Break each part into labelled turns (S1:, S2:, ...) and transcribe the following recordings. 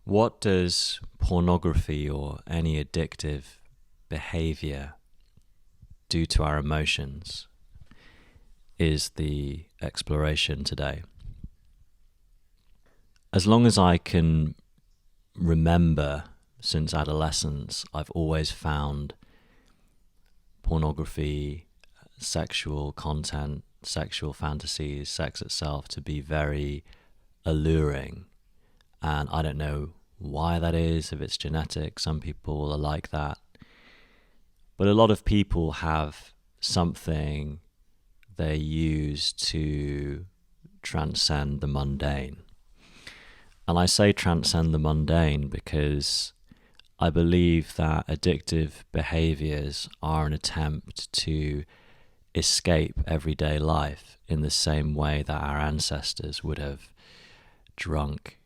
S1: What does pornography or any addictive behavior do to our emotions? Is the exploration today. As long as I can remember since adolescence, I've always found pornography, sexual content, sexual fantasies, sex itself to be very alluring. And I don't know why that is, if it's genetic. Some people are like that. But a lot of people have something they use to transcend the mundane. And I say transcend the mundane because I believe that addictive behaviors are an attempt to escape everyday life in the same way that our ancestors would have drunk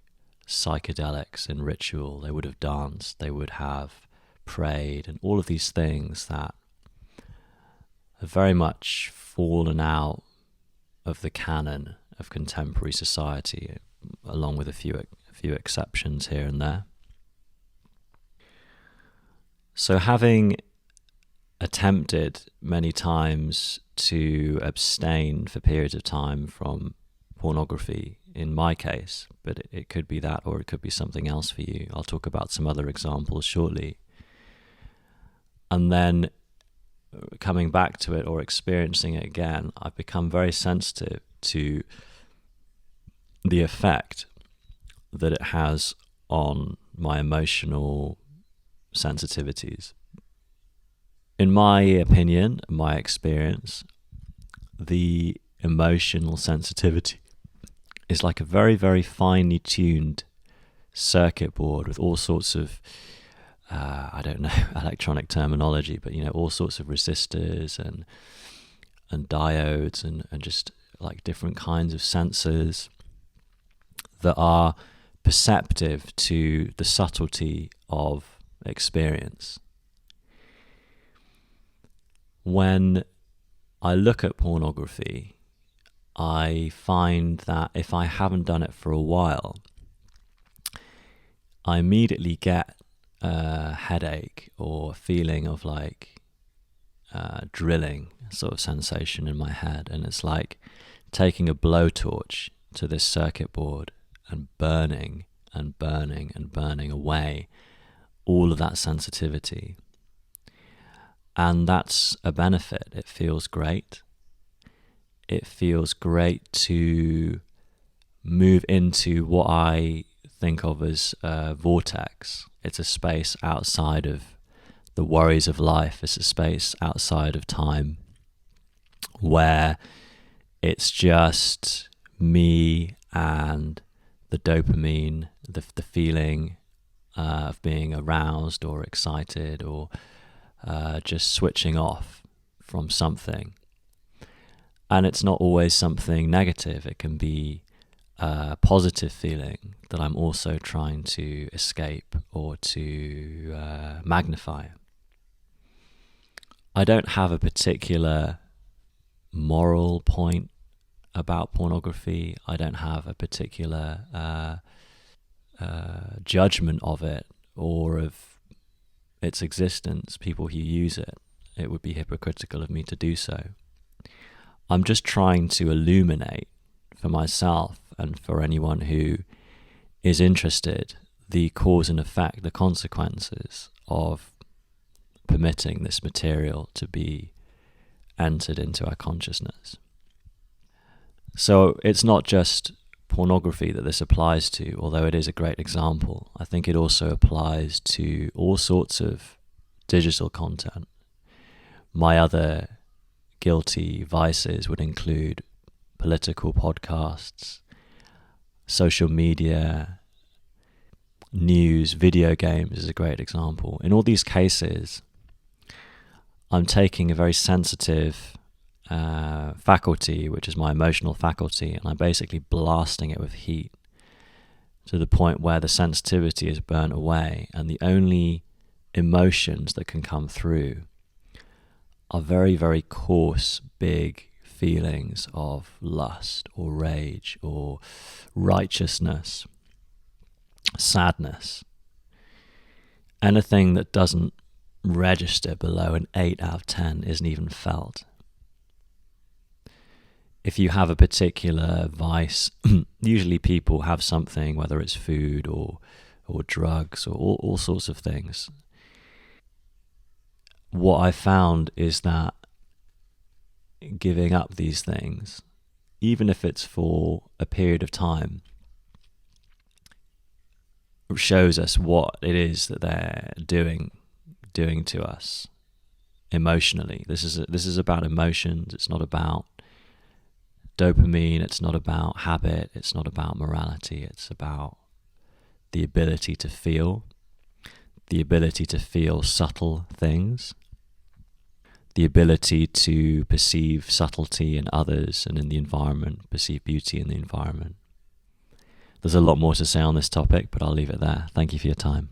S1: psychedelics in ritual. They would have danced, they would have prayed, and all of these things that have very much fallen out of the canon of contemporary society, along with a few exceptions here and there. So having attempted many times to abstain for periods of time from pornography, in my case, but it could be that or it could be something else for you. I'll talk about some other examples shortly. And then coming back to it or experiencing it again, I've become very sensitive to the effect that it has on my emotional sensitivities. In my opinion, my experience, the emotional sensitivity is like a very, very finely tuned circuit board with all sorts of, I don't know electronic terminology, but all sorts of resistors and diodes and just like different kinds of sensors that are perceptive to the subtlety of experience. When I look at pornography, I find that if I haven't done it for a while, I immediately get a headache or feeling of like drilling sort of sensation in my head, and it's like taking a blowtorch to this circuit board and burning and burning and burning away all of that sensitivity. And that's a benefit. It feels great. It feels great to move into what I think of as a vortex. It's a space outside of the worries of life. It's a space outside of time where it's just me and the dopamine, the feeling of being aroused or excited or just switching off from something. And it's not always something negative. It can be a positive feeling that I'm also trying to escape or to magnify. I don't have a particular moral point about pornography. I don't have a particular judgment of it or of its existence. People who use it, it would be hypocritical of me to do so. I'm just trying to illuminate for myself and for anyone who is interested the cause and effect, the consequences of permitting this material to be entered into our consciousness. So it's not just pornography that this applies to, although it is a great example. I think it also applies to all sorts of digital content. My other guilty vices would include political podcasts, social media, news, video games is a great example. In all these cases, I'm taking a very sensitive faculty, which is my emotional faculty, and I'm basically blasting it with heat to the point where the sensitivity is burnt away, and the only emotions that can come through are very, very coarse, big feelings of lust or rage or righteousness sadness. Anything that doesn't register below an 8 out of 10 isn't even felt. If you have a particular vice, usually people have something, whether it's food or drugs or all sorts of things. What I found is that giving up these things, even if it's for a period of time, shows us what it is that they're doing to us emotionally. This is about emotions. It's not about dopamine. It's not about habit. It's not about morality. It's about the ability to feel, subtle things, the ability to perceive subtlety in others and in the environment, perceive beauty in the environment. There's a lot more to say on this topic, but I'll leave it there. Thank you for your time.